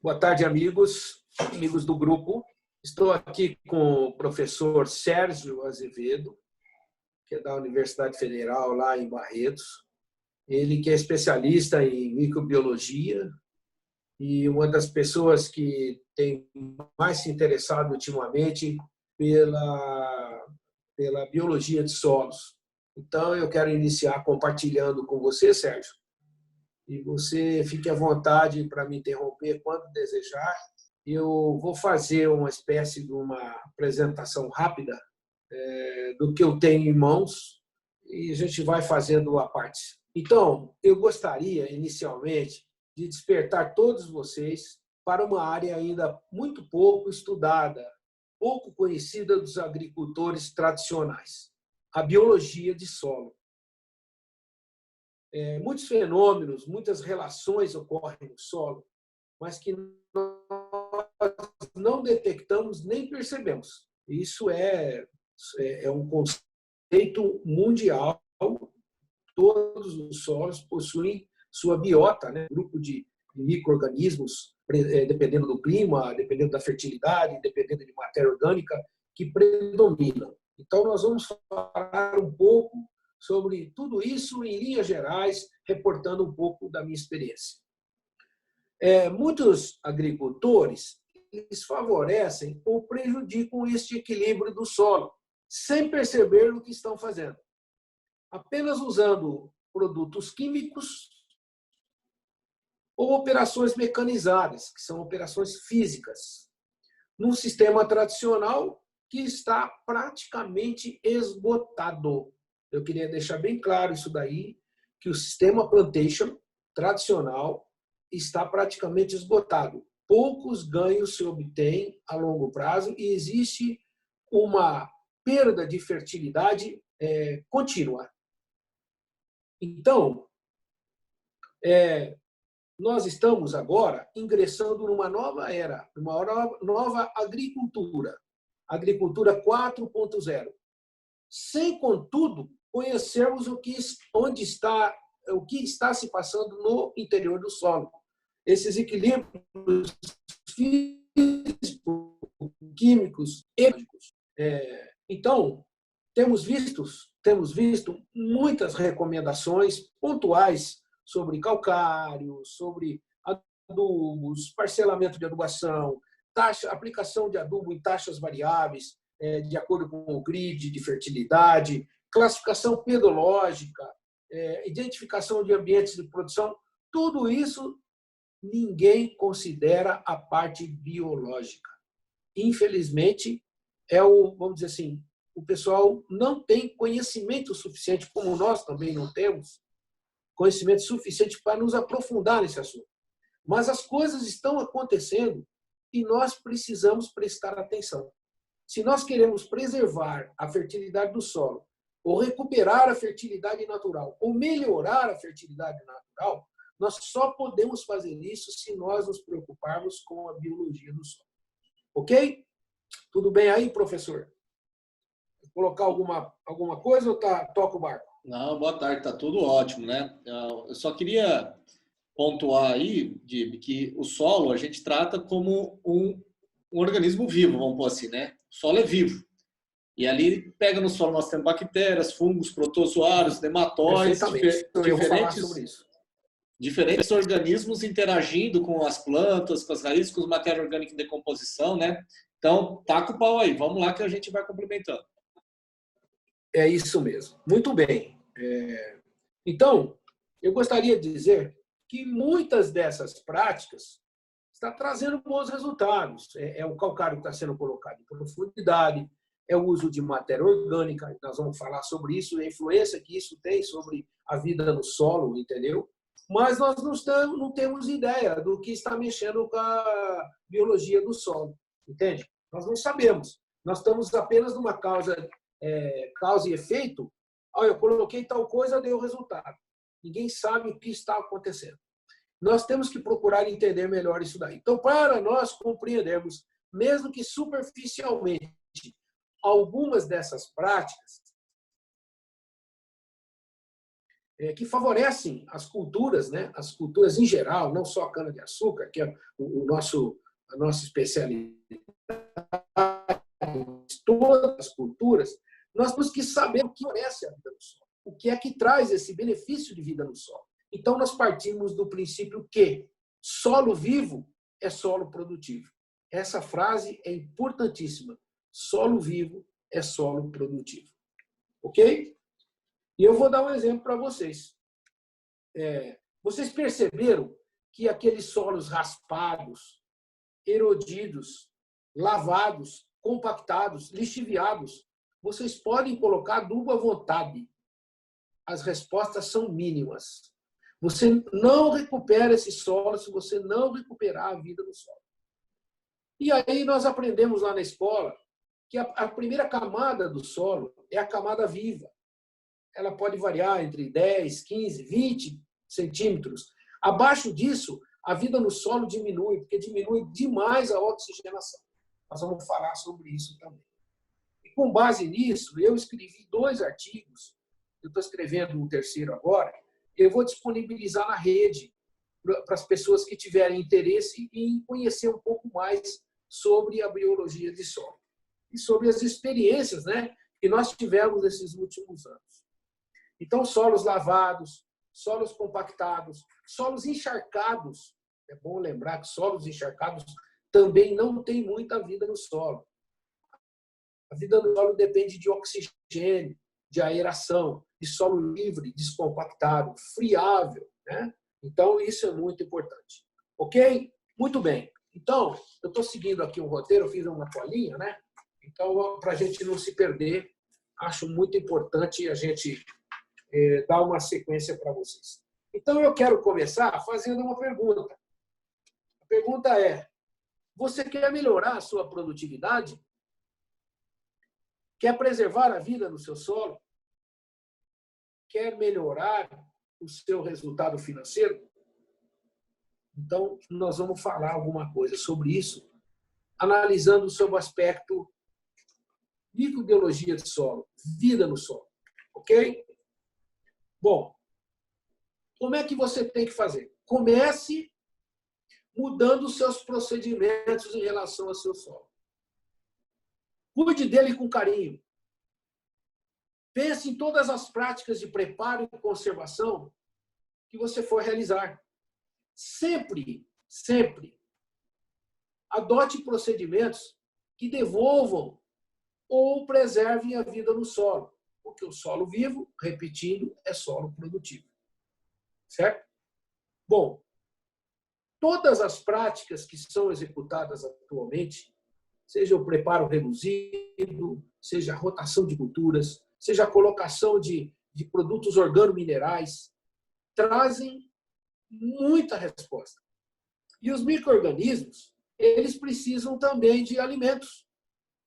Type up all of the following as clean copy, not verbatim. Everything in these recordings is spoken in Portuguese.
Boa tarde, amigos do grupo. Estou aqui com o professor Sérgio Azevedo, que é da Universidade Federal, lá em Barretos. Ele que é especialista em microbiologia e uma das pessoas que tem mais se interessado ultimamente pela biologia de solos. Então, eu quero iniciar compartilhando com você, Sérgio, e você fique à vontade para me interromper quando desejar. Eu vou fazer uma espécie de uma apresentação rápida do que eu tenho em mãos e a gente vai fazendo a parte. Então, eu gostaria, inicialmente, de despertar todos vocês para uma área ainda muito pouco estudada, pouco conhecida dos agricultores tradicionais, a biologia de solo. Muitos fenômenos, muitas relações ocorrem no solo, mas que nós não detectamos nem percebemos. Isso é um conceito mundial. Todos os solos possuem sua biota, né? Grupo de micro-organismos, dependendo do clima, dependendo da fertilidade, dependendo de matéria orgânica, que predominam. Então, nós vamos falar um pouco sobre tudo isso em linhas gerais, reportando um pouco da minha experiência. Muitos agricultores eles favorecem ou prejudicam este equilíbrio do solo, sem perceber o que estão fazendo. Apenas usando produtos químicos ou operações mecanizadas, que são operações físicas, num sistema tradicional que está praticamente esgotado. Eu queria deixar bem claro isso daí, que o sistema plantation tradicional está praticamente esgotado. Poucos ganhos se obtêm a longo prazo e existe uma perda de fertilidade contínua. Então, nós estamos agora ingressando numa nova era, uma nova agricultura, agricultura 4.0, sem, contudo, conhecermos o que está se passando no interior do solo. Esses equilíbrios físicos, químicos, éticos. Então, temos visto muitas recomendações pontuais sobre calcário, sobre adubos, parcelamento de adubação, aplicação de adubo em taxas variáveis, de acordo com o grid de fertilidade, classificação pedológica, identificação de ambientes de produção. Tudo isso ninguém considera a parte biológica. Infelizmente, vamos dizer assim, o pessoal não tem conhecimento suficiente, como nós também não temos, conhecimento suficiente para nos aprofundar nesse assunto. Mas as coisas estão acontecendo e nós precisamos prestar atenção. Se nós queremos preservar a fertilidade do solo, ou recuperar a fertilidade natural, ou melhorar a fertilidade natural, nós só podemos fazer isso se nós nos preocuparmos com a biologia do solo. Ok? Tudo bem aí, professor? Vou colocar alguma coisa ou toca o barco? Não, boa tarde, tá tudo ótimo, né? Eu só queria pontuar aí, Dib, que o solo a gente trata como um organismo vivo, vamos pôr assim, né? O solo é vivo. E ali pega no solo nós temos bactérias, fungos, protozoários, nematóides, eu vou falar sobre isso. Diferentes organismos interagindo com as plantas, com as raízes, com a matéria orgânica em decomposição, né? Então, taca o pau aí, vamos lá que a gente vai complementando. É isso mesmo. Muito bem. Então, eu gostaria de dizer que muitas dessas práticas estão trazendo bons resultados. O calcário que está sendo colocado em profundidade, é o uso de matéria orgânica, nós vamos falar sobre isso, a influência que isso tem sobre a vida no solo, entendeu? Mas nós não temos ideia do que está mexendo com a biologia do solo, entende? Nós não sabemos. Nós estamos apenas numa causa e efeito. Eu coloquei tal coisa, deu resultado. Ninguém sabe o que está acontecendo. Nós temos que procurar entender melhor isso daí. Então, para nós compreendermos, mesmo que superficialmente, algumas dessas práticas, que favorecem as culturas, né? As culturas em geral, não só a cana-de-açúcar, que é a nossa especialidade, todas as culturas, nós temos que saber o que favorece a vida no solo, o que é que traz esse benefício de vida no solo. Então, nós partimos do princípio que solo vivo é solo produtivo. Essa frase é importantíssima. Solo vivo é solo produtivo. Ok? E eu vou dar um exemplo para vocês. Vocês perceberam que aqueles solos raspados, erodidos, lavados, compactados, lixiviados, vocês podem colocar adubo à vontade. As respostas são mínimas. Você não recupera esse solo se você não recuperar a vida no solo. E aí nós aprendemos lá na escola que a primeira camada do solo é a camada viva. Ela pode variar entre 10, 15, 20 centímetros. Abaixo disso, a vida no solo diminui, porque diminui demais a oxigenação. Nós vamos falar sobre isso também. E com base nisso, eu escrevi 2 artigos. Eu estou escrevendo um terceiro agora. Eu vou disponibilizar na rede para as pessoas que tiverem interesse em conhecer um pouco mais sobre a biologia de solo e sobre as experiências, né, que nós tivemos nesses últimos anos. Então, solos lavados, solos compactados, solos encharcados. É bom lembrar que solos encharcados também não tem muita vida no solo. A vida no solo depende de oxigênio, de aeração, de solo livre, descompactado, friável, né? Então, isso é muito importante. Ok? Muito bem. Então, eu estou seguindo aqui um roteiro, eu fiz uma colinha, né? Então, para a gente não se perder, acho muito importante a gente dar uma sequência para vocês. Então, eu quero começar fazendo uma pergunta. A pergunta é: você quer melhorar a sua produtividade? Quer preservar a vida no seu solo? Quer melhorar o seu resultado financeiro? Então, nós vamos falar alguma coisa sobre isso, analisando sobre o aspecto microbiologia de solo, vida no solo. Ok? Bom, como é que você tem que fazer? Comece mudando os seus procedimentos em relação ao seu solo. Cuide dele com carinho. Pense em todas as práticas de preparo e conservação que você for realizar. Sempre adote procedimentos que devolvam ou preservem a vida no solo, porque o solo vivo, repetindo, é solo produtivo. Certo? Bom, todas as práticas que são executadas atualmente, seja o preparo reduzido, seja a rotação de culturas, seja a colocação de produtos organominerais, trazem muita resposta. E os micro-organismos, eles precisam também de alimentos.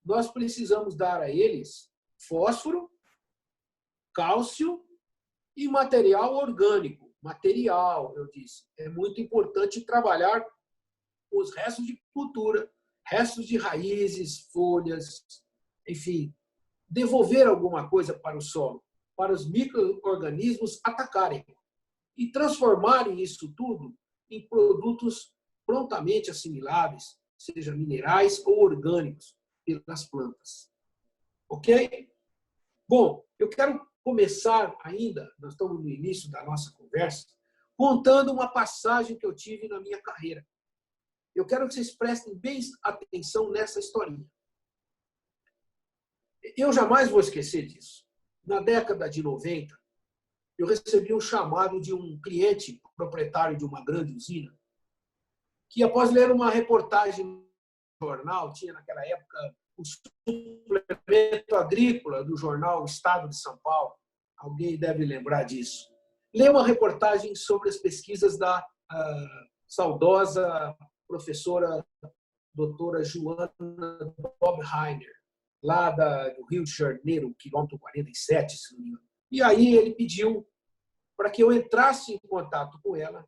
Nós precisamos dar a eles fósforo, cálcio e material orgânico. Material, eu disse. É muito importante trabalhar os restos de cultura, restos de raízes, folhas, enfim, devolver alguma coisa para o solo, para os micro-organismos atacarem e transformarem isso tudo em produtos prontamente assimiláveis, seja minerais ou orgânicos, pelas plantas. Ok? Bom, eu quero começar ainda, nós estamos no início da nossa conversa, contando uma passagem que eu tive na minha carreira. Eu quero que vocês prestem bem atenção nessa historinha. Eu jamais vou esquecer disso. Na década de 90, eu recebi um chamado de um cliente proprietário de uma grande usina, que após ler uma reportagem no jornal, tinha naquela época o suplemento agrícola do jornal Estado de São Paulo, alguém deve lembrar disso, leu uma reportagem sobre as pesquisas da saudosa professora doutora Joana Bob-Reiner, lá do Rio de Janeiro, quilômetro 47, se não me engano. E aí ele pediu para que eu entrasse em contato com ela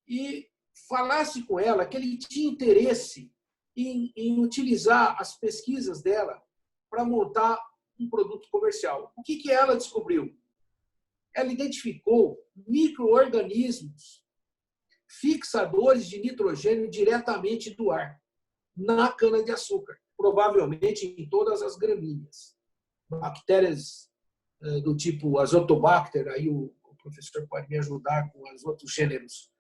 e falasse com ela que ele tinha interesse em utilizar as pesquisas dela para montar um produto comercial. O que ela descobriu? ela identificou micro-organismos fixadores de nitrogênio diretamente do ar, na cana-de-açúcar, provavelmente em todas as gramíneas. Bactérias do tipo Azotobacter, aí o professor pode me ajudar com os outros gêneros,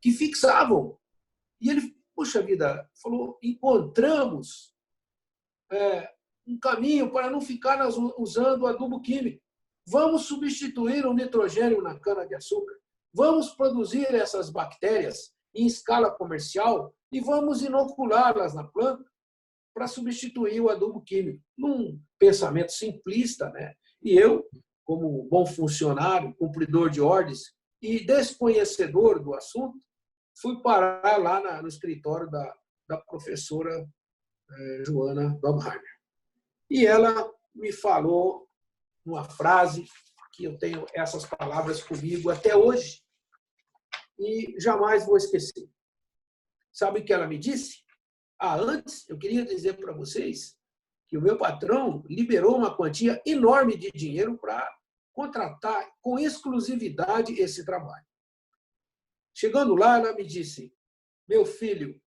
que fixavam. E ele, puxa vida, falou, encontramos um caminho para não ficar usando adubo químico. Vamos substituir o nitrogênio na cana-de-açúcar. Vamos produzir essas bactérias em escala comercial e vamos inoculá-las na planta para substituir o adubo químico. Num pensamento simplista, né? E eu, como bom funcionário, cumpridor de ordens e desconhecedor do assunto, fui parar lá no escritório da professora Joana Baumhardt. E ela me falou uma frase que eu tenho essas palavras comigo até hoje e jamais vou esquecer. Sabe o que ela me disse? Antes, eu queria dizer para vocês que o meu patrão liberou uma quantia enorme de dinheiro para contratar com exclusividade esse trabalho. Chegando lá, ela me disse, meu filho,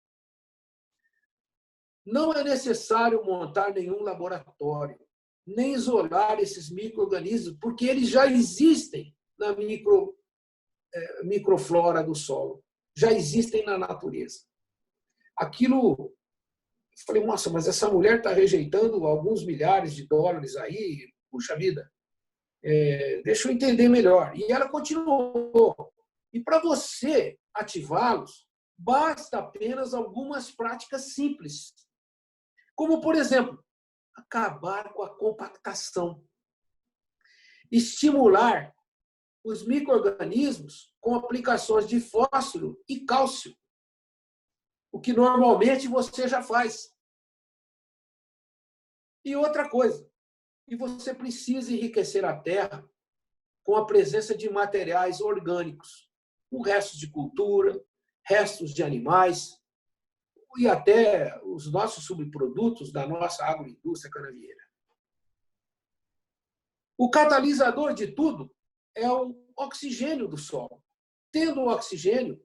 não é necessário montar nenhum laboratório, nem isolar esses micro-organismos, porque eles já existem na microflora do solo, já existem na natureza. Aquilo, eu falei, nossa, mas essa mulher está rejeitando alguns milhares de dólares aí, puxa vida, deixa eu entender melhor. E ela continuou. E para você ativá-los, basta apenas algumas práticas simples, como, por exemplo, acabar com a compactação, estimular os micro-organismos com aplicações de fósforo e cálcio, o que normalmente você já faz. E outra coisa, e você precisa enriquecer a terra com a presença de materiais orgânicos, com restos de cultura, restos de animais e até os nossos subprodutos da nossa agroindústria canavieira. O catalisador de tudo é o oxigênio do solo. Tendo o oxigênio,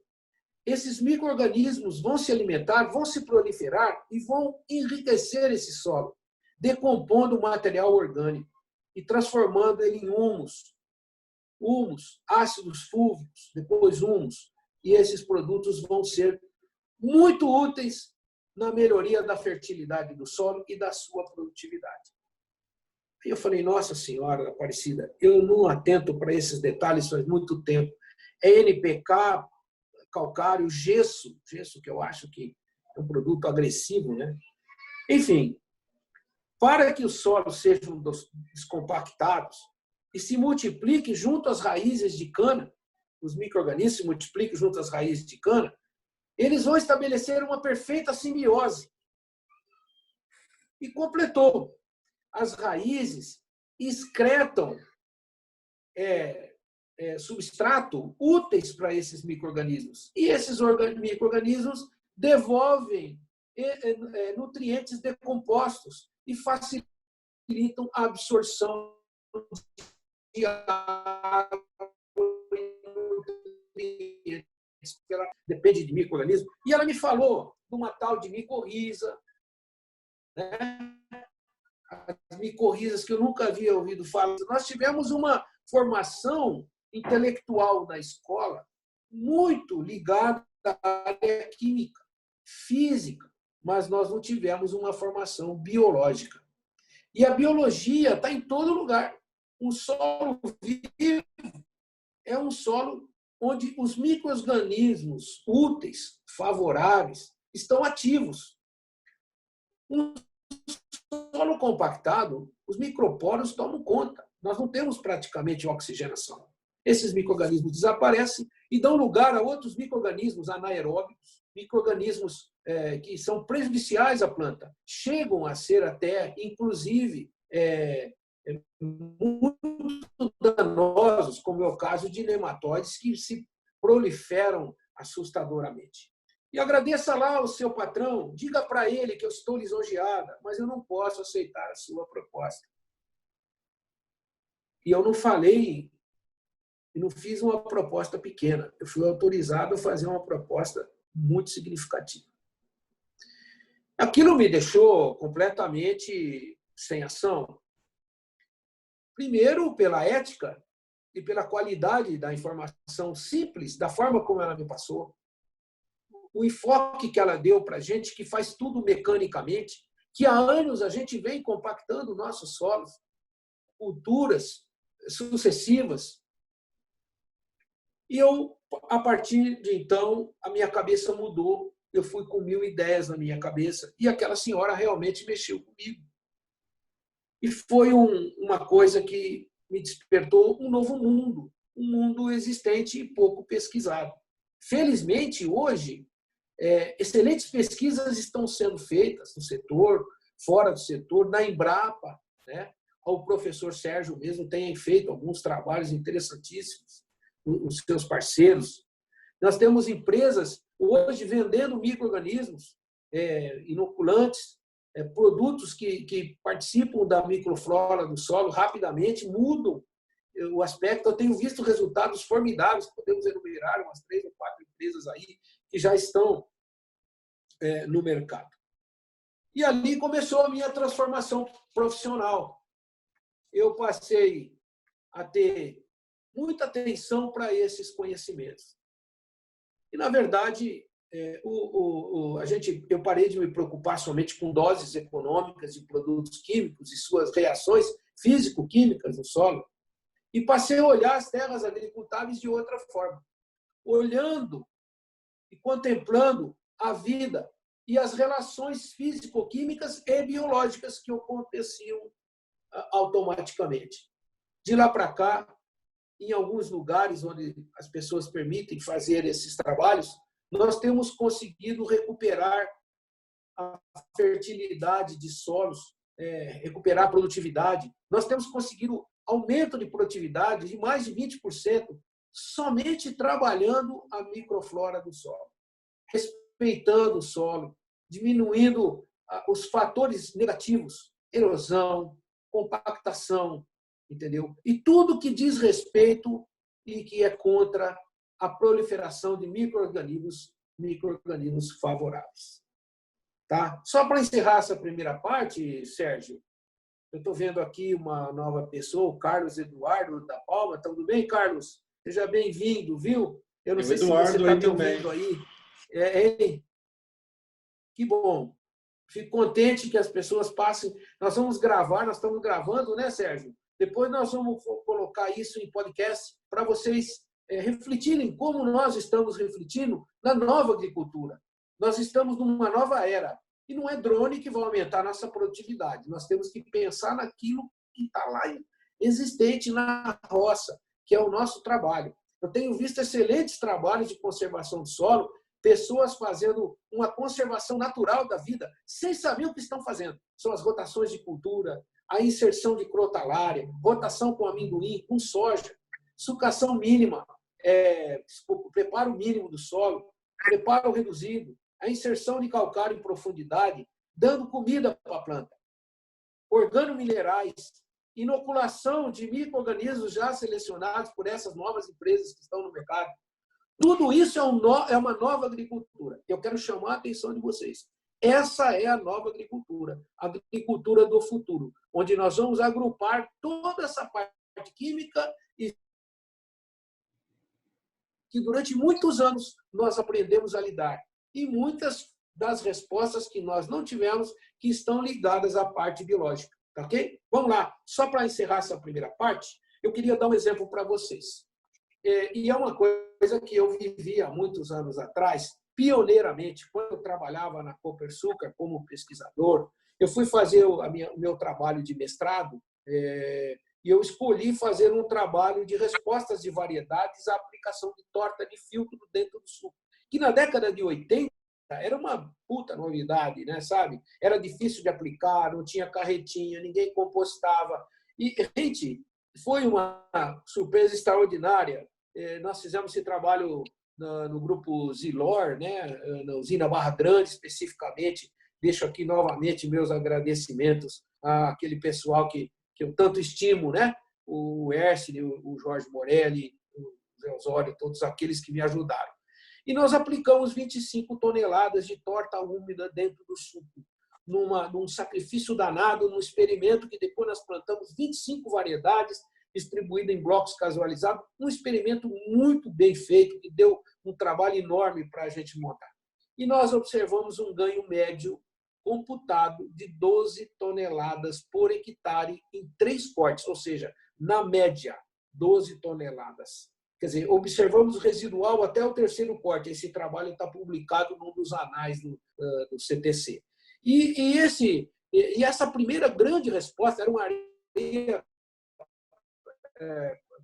esses micro-organismos vão se alimentar, vão se proliferar e vão enriquecer esse solo, decompondo o material orgânico e transformando ele em humus, ácidos fúlvicos, depois humus, e esses produtos vão ser muito úteis na melhoria da fertilidade do solo e da sua produtividade. Aí eu falei, nossa senhora Aparecida, eu não atento para esses detalhes faz muito tempo. É NPK, calcário, gesso que eu acho que é um produto agressivo, né? Enfim, para que os solos sejam descompactados e se multipliquem junto às raízes de cana, os micro-organismos se multipliquem junto às raízes de cana, eles vão estabelecer uma perfeita simbiose. E completou. As raízes excretam substrato úteis para esses micro-organismos. E esses micro-organismos devolvem nutrientes decompostos e facilitam a absorção de água e nutrientes. Ela depende de micro-organismos. E ela me falou de uma tal de micorriza, né? As micorrizas que eu nunca havia ouvido falar. Nós tivemos uma formação intelectual na escola muito ligada à área química, física, mas nós não tivemos uma formação biológica. E a biologia está em todo lugar. Um solo vivo é um solo onde os micro-organismos úteis, favoráveis, estão ativos. Um solo compactado, os microporos tomam conta. Nós não temos praticamente oxigenação. Esses micro-organismos desaparecem e dão lugar a outros micro-organismos anaeróbicos, micro-organismos que são prejudiciais à planta. Chegam a ser até, inclusive, muito danosos, como é o caso de nematóides que se proliferam assustadoramente. E agradeça lá ao seu patrão, diga para ele que eu estou lisonjeada, mas eu não posso aceitar a sua proposta. E eu não falei e não fiz uma proposta pequena. Eu fui autorizado a fazer uma proposta muito significativa. Aquilo me deixou completamente sem ação. Primeiro, pela ética e pela qualidade da informação simples, da forma como ela me passou. O enfoque que ela deu para a gente, que faz tudo mecanicamente, que há anos a gente vem compactando nossos solos, culturas sucessivas. E eu, a partir de então, a minha cabeça mudou. Eu fui com 1000 ideias na minha cabeça e aquela senhora realmente mexeu comigo. E foi uma coisa que me despertou um novo mundo, um mundo existente e pouco pesquisado. Felizmente, hoje, excelentes pesquisas estão sendo feitas no setor, fora do setor, na Embrapa, né? O professor Sérgio mesmo tem feito alguns trabalhos interessantíssimos, os seus parceiros. Nós temos empresas hoje vendendo micro-organismos inoculantes, produtos que participam da microflora do solo rapidamente, mudam o aspecto. Eu tenho visto resultados formidáveis, podemos enumerar umas 3 ou 4 empresas aí que já estão no mercado. E ali começou a minha transformação profissional. Eu passei a ter muita atenção para esses conhecimentos. E, na verdade, eu parei de me preocupar somente com doses econômicas de produtos químicos e suas reações físico-químicas no solo e passei a olhar as terras agricultáveis de outra forma, olhando e contemplando a vida e as relações físico-químicas e biológicas que aconteciam automaticamente. De lá para cá, em alguns lugares onde as pessoas permitem fazer esses trabalhos, nós temos conseguido recuperar a fertilidade de solos, recuperar a produtividade. Nós temos conseguido aumento de produtividade de mais de 20%, somente trabalhando a microflora do solo, respeitando o solo, diminuindo os fatores negativos, erosão, compactação, entendeu? E tudo que diz respeito e que é contra a proliferação de micro-organismos favoráveis. Tá? Só para encerrar essa primeira parte, Sérgio, eu estou vendo aqui uma nova pessoa, o Carlos Eduardo da Palma. Tudo bem, Carlos? Seja bem-vindo, viu? Eu não sei se você está me ouvindo aí. Que bom. Fico contente que as pessoas passem. Nós vamos gravar, nós estamos gravando, né, Sérgio? Depois nós vamos colocar isso em podcast para vocês refletirem como nós estamos refletindo na nova agricultura. Nós estamos numa nova era. E não é drone que vai aumentar a nossa produtividade. Nós temos que pensar naquilo que está lá existente na roça, que é o nosso trabalho. Eu tenho visto excelentes trabalhos de conservação do solo, pessoas fazendo uma conservação natural da vida, sem saber o que estão fazendo. São as rotações de cultura, a inserção de crotalária, rotação com amendoim, com soja, sucação mínima, preparo mínimo do solo, preparo reduzido, a inserção de calcário em profundidade, dando comida para a planta, organominerais, inoculação de micro-organismos já selecionados por essas novas empresas que estão no mercado. Tudo isso é uma nova agricultura. Eu quero chamar a atenção de vocês. Essa é a nova agricultura, a agricultura do futuro, onde nós vamos agrupar toda essa parte química e que durante muitos anos nós aprendemos a lidar. E muitas das respostas que nós não tivemos que estão ligadas à parte biológica. Tá ok? Vamos lá. Só para encerrar essa primeira parte, eu queria dar um exemplo para vocês. E é uma coisa que eu vivi há muitos anos atrás, pioneiramente, quando eu trabalhava na Copersucar como pesquisador. Eu fui fazer o meu trabalho de mestrado e eu escolhi fazer um trabalho de respostas de variedades à aplicação de torta de filtro dentro do suco, que na década de 80 era uma puta novidade, né, sabe? Era difícil de aplicar, não tinha carretinha, ninguém compostava. E, gente, foi uma surpresa extraordinária. Nós fizemos esse trabalho no grupo Zilor, né, na usina Barra Grande, especificamente. Deixo aqui novamente meus agradecimentos àquele pessoal que eu tanto estimo, né? O Ercine, o Jorge Morelli, Osório, todos aqueles que me ajudaram. E nós aplicamos 25 toneladas de torta úmida dentro do suco, num sacrifício danado, num experimento que depois nós plantamos 25 variedades, distribuídas em blocos casualizados, um experimento muito bem feito, que deu um trabalho enorme para a gente montar. E nós observamos um ganho médio computado de 12 toneladas por hectare em 3 cortes, ou seja, na média, 12 toneladas. Quer dizer, observamos o residual até o 3º corte. Esse trabalho está publicado num dos anais do CTC. E essa primeira grande resposta era uma areia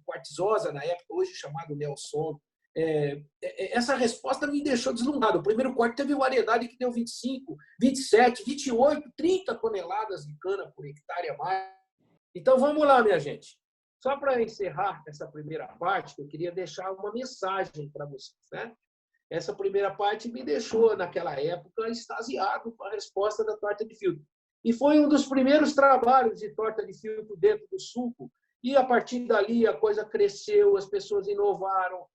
quartzosa, na época, hoje chamado Nelson. Essa resposta me deixou deslumbrado. O primeiro corte teve variedade que deu 25, 27, 28, 30 toneladas de cana por hectare a mais. Então, vamos lá, minha gente. Só para encerrar essa primeira parte, eu queria deixar uma mensagem para vocês, né? Essa primeira parte me deixou, naquela época, extasiado com a resposta da torta de filtro. E foi um dos primeiros trabalhos de torta de filtro dentro do suco. E, a partir dali, a coisa cresceu, as pessoas inovaram.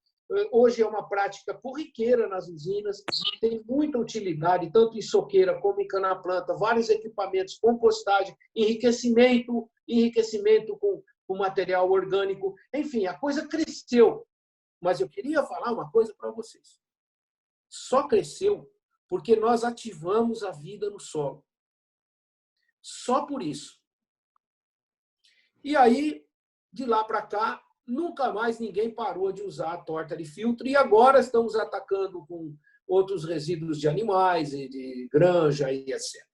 Hoje é uma prática corriqueira nas usinas, tem muita utilidade, tanto em soqueira como em cana-planta, vários equipamentos, compostagem, enriquecimento com material orgânico. Enfim, a coisa cresceu. Mas eu queria falar uma coisa para vocês. Só cresceu porque nós ativamos a vida no solo. Só por isso. E aí, de lá para cá, nunca mais ninguém parou de usar a torta de filtro e agora estamos atacando com outros resíduos de animais e de granja e etc.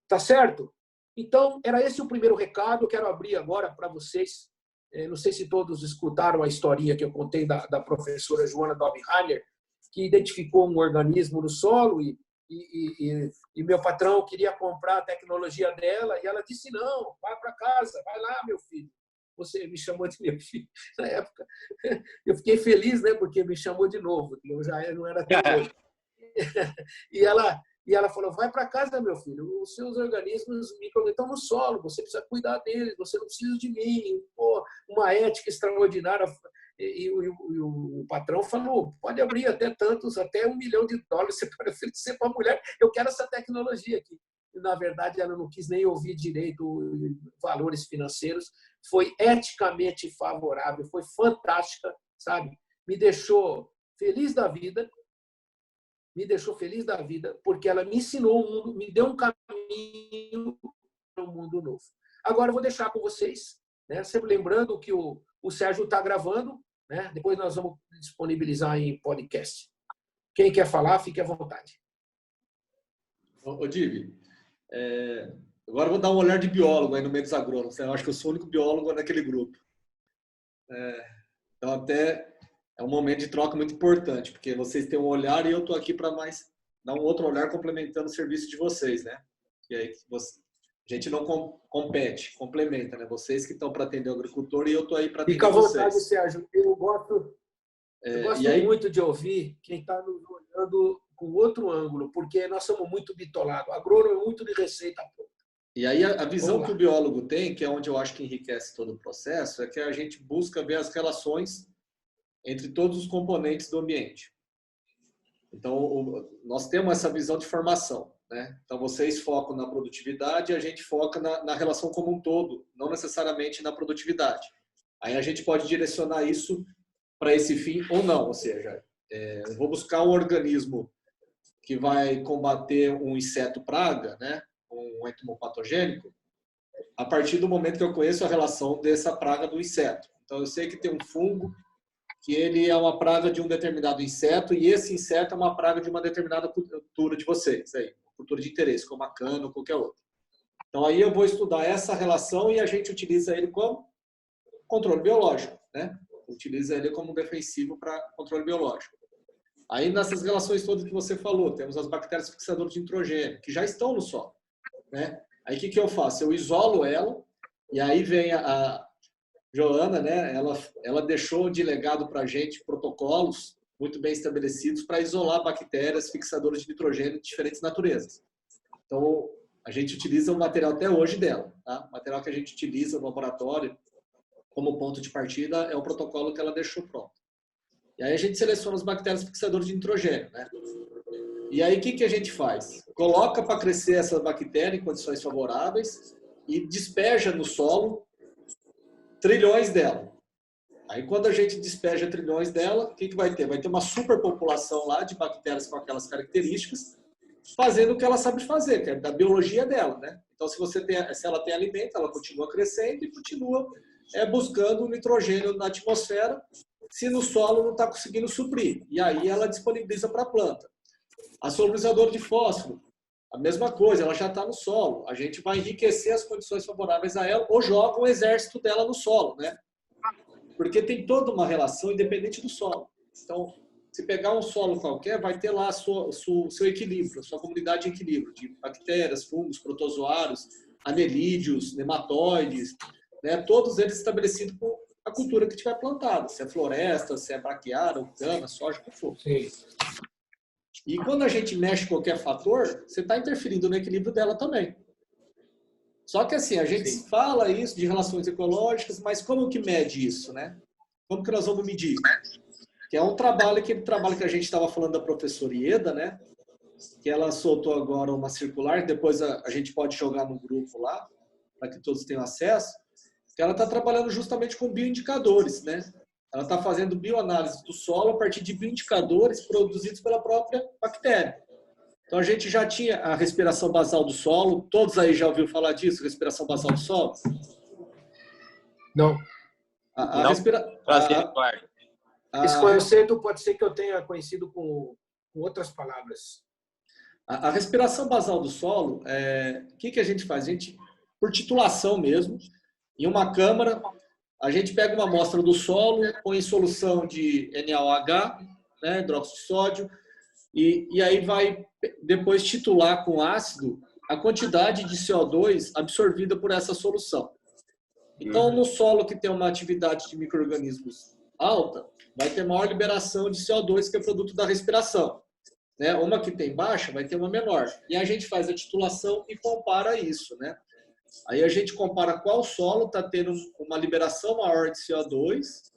Tá certo? Então, era esse o primeiro recado. Eu quero abrir agora para vocês. Não sei se todos escutaram a historinha que eu contei da professora Joana Dobheimer, que identificou um organismo no solo e meu patrão queria comprar a tecnologia dela e ela disse, não, vai para casa, vai lá, meu filho. Você me chamou de meu filho na época. Eu fiquei feliz, né, porque me chamou de novo. Eu já não era tão novo. E ela falou, vai para casa, meu filho, os seus organismos estão no solo, você precisa cuidar deles, você não precisa de mim. Pô, uma ética extraordinária. E o patrão falou, pode abrir até tantos, até $1 milhão, você pode oferecer para a mulher, eu quero essa tecnologia aqui. E, na verdade, ela não quis nem ouvir direito valores financeiros, foi eticamente favorável, foi fantástica, sabe? Me deixou feliz da vida, porque ela me ensinou o mundo, me deu um caminho para um mundo novo. Agora eu vou deixar com vocês, né? Sempre lembrando que o Sérgio está gravando, né? Depois nós vamos disponibilizar em podcast. Quem quer falar, fique à vontade. Ô, Divi, agora eu vou dar um olhar de biólogo aí no meio dos agrônomos. Eu acho que eu sou o único biólogo naquele grupo. Então, até é um momento de troca muito importante, porque vocês têm um olhar e eu estou aqui para mais dar um outro olhar complementando o serviço de vocês, né? E aí a gente não compete, complementa, né? Vocês que estão para atender o agricultor e eu estou aí para atender vocês. Fica à vontade, Sérgio. Eu gosto muito de ouvir quem está nos olhando com outro ângulo, porque nós somos muito bitolados. Agrônomo é muito de receita pronta. E aí a visão que o biólogo tem, que é onde eu acho que enriquece todo o processo, é que a gente busca ver as relações entre todos os componentes do ambiente. Então, nós temos essa visão de formação, né? Então, vocês focam na produtividade e a gente foca na relação como um todo, não necessariamente na produtividade. Aí a gente pode direcionar isso para esse fim ou não, ou seja, eu vou buscar um organismo que vai combater um inseto praga, né? Um entomopatogênico, a partir do momento que eu conheço a relação dessa praga do inseto. Então, eu sei que tem um fungo que ele é uma praga de um determinado inseto e esse inseto é uma praga de uma determinada cultura de vocês, aí, cultura de interesse, como a cana ou qualquer outra. Então, aí eu vou estudar essa relação e a gente utiliza ele como controle biológico, né? Utiliza ele como defensivo para controle biológico. Aí, nessas relações todas que você falou, temos as bactérias fixadoras de nitrogênio, que já estão no solo, né? Aí, o que eu faço? Eu isolo ela e aí vem a Joana, né? Ela deixou de legado para a gente protocolos muito bem estabelecidos para isolar bactérias fixadoras de nitrogênio de diferentes naturezas. Então, a gente utiliza o material até hoje dela, tá? O material que a gente utiliza no laboratório como ponto de partida, é o protocolo que ela deixou pronto. E aí a gente seleciona as bactérias fixadoras de nitrogênio, né? E aí o que a gente faz? Coloca para crescer essa bactéria em condições favoráveis e despeja no solo trilhões dela. Aí quando a gente despeja trilhões dela, o que vai ter? Vai ter uma superpopulação lá de bactérias com aquelas características, fazendo o que ela sabe fazer, que é da biologia dela, né? Então se ela tem alimento, ela continua crescendo e continua buscando nitrogênio na atmosfera, se no solo não está conseguindo suprir. E aí ela disponibiliza para a planta. A solubilizadora de fósforo, a mesma coisa, ela já está no solo. A gente vai enriquecer as condições favoráveis a ela ou joga um exército dela no solo, né? Porque tem toda uma relação independente do solo. Então, se pegar um solo qualquer, vai ter lá seu equilíbrio, a sua comunidade de equilíbrio, de bactérias, fungos, protozoários, anelídeos, nematóides, né? Todos eles estabelecidos por a cultura que tiver plantada, se é floresta, se é braquiária, cana, soja, o que for. Sim. E quando a gente mexe qualquer fator, você está interferindo no equilíbrio dela também. Só que assim, a gente fala isso de relações ecológicas, mas como que mede isso, né? Como que nós vamos medir? Que é um trabalho, aquele trabalho que a gente estava falando da professora Ieda, né? Que ela soltou agora uma circular, depois a gente pode jogar no grupo lá, para que todos tenham acesso, que ela está trabalhando justamente com bioindicadores, né? Ela está fazendo bioanálise do solo a partir de bioindicadores produzidos pela própria bactéria. Então, a gente já tinha a respiração basal do solo. Todos aí já ouviram falar disso, respiração basal do solo? Não. Esse conceito pode ser que eu tenha conhecido com outras palavras. A respiração basal do solo, o que a gente faz? A gente, por titulação mesmo, em uma câmara, a gente pega uma amostra do solo, põe em solução de NaOH, né, hidróxido de sódio, e aí vai depois titular com ácido a quantidade de CO2 absorvida por essa solução. Então, no solo que tem uma atividade de micro-organismos alta, vai ter maior liberação de CO2, que é produto da respiração. Né? Uma que tem baixa vai ter uma menor. E a gente faz a titulação e compara isso, né? Aí a gente compara qual solo está tendo uma liberação maior de CO2,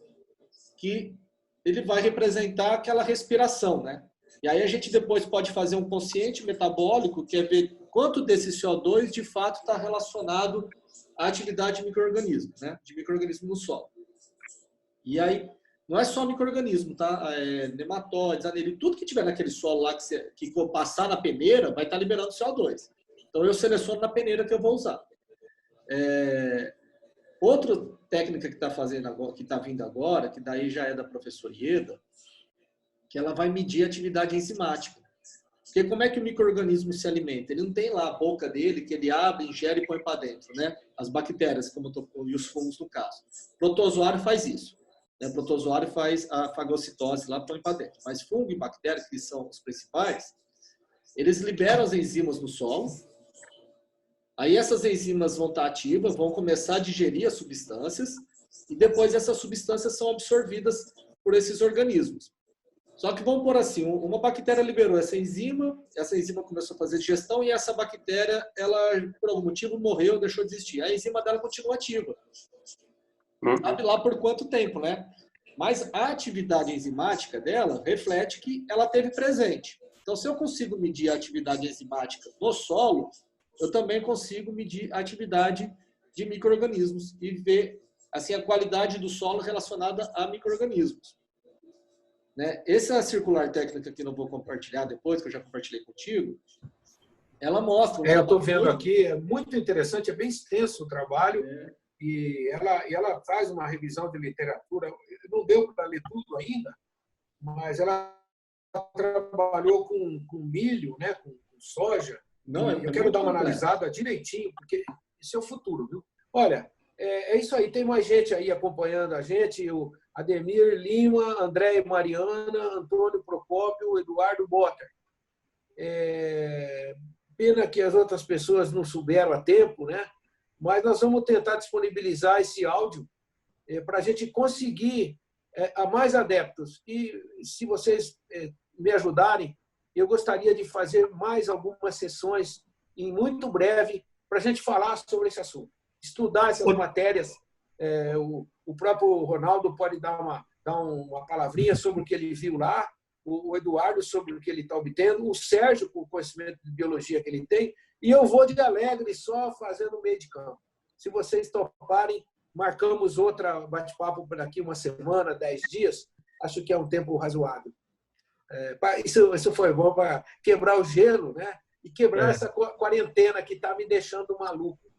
que ele vai representar aquela respiração, né? E aí a gente depois pode fazer um quociente metabólico, que é ver quanto desse CO2 de fato está relacionado à atividade de micro-organismo, né? De micro-organismo no solo. E aí, não é só micro-organismo, tá? Nematóides, anelídeos, tudo que tiver naquele solo lá que for passar na peneira, vai estar liberando CO2. Então eu seleciono na peneira que eu vou usar. Outra técnica que está fazendo agora, que está vindo agora, que daí já é da professora Ieda, que ela vai medir a atividade enzimática. Porque como é que o micro-organismo se alimenta? Ele não tem lá a boca dele que ele abre, ingere e põe para dentro, né? As bactérias, e os fungos no caso. O protozoário faz isso. Né? O protozoário faz a fagocitose lá, põe para dentro. Mas fungo e bactérias, que são os principais, eles liberam as enzimas no solo. Aí essas enzimas vão estar ativas, vão começar a digerir as substâncias e depois essas substâncias são absorvidas por esses organismos. Só que vamos por assim, uma bactéria liberou essa enzima começou a fazer digestão e essa bactéria, ela por algum motivo morreu, deixou de existir. A enzima dela continua ativa. Sabe lá por quanto tempo, né? Mas a atividade enzimática dela reflete que ela teve presente. Então, se eu consigo medir a atividade enzimática no solo, eu também consigo medir a atividade de micro-organismos e ver assim, a qualidade do solo relacionada a micro-organismos. Né? Essa circular técnica que eu não vou compartilhar depois, que eu já compartilhei contigo, ela mostra... eu estou vendo aqui, é muito interessante, é bem extenso o trabalho, e ela faz uma revisão de literatura, não deu para ler tudo ainda, mas ela trabalhou com milho, né, com soja. Não, eu quero dar uma analisada direitinho, porque isso é o futuro, viu? Olha, é isso aí. Tem mais gente aí acompanhando a gente, o Ademir Lima, André e Mariana, Antônio Procópio, Eduardo Botter. Pena que as outras pessoas não souberam a tempo, né? Mas nós vamos tentar disponibilizar esse áudio para a gente conseguir a mais adeptos. E se vocês me ajudarem, eu gostaria de fazer mais algumas sessões em muito breve para a gente falar sobre esse assunto, estudar essas matérias O próprio Ronaldo pode dar uma palavrinha sobre o que ele viu lá, o Eduardo sobre o que ele está obtendo, o Sérgio com o conhecimento de biologia que ele tem, e eu vou de alegre só fazendo meio de campo. Se vocês toparem, marcamos outra bate-papo por aqui uma semana, 10 dias, acho que é um tempo razoável. Isso foi bom para quebrar o gelo, né? E quebrar essa quarentena que está me deixando maluco.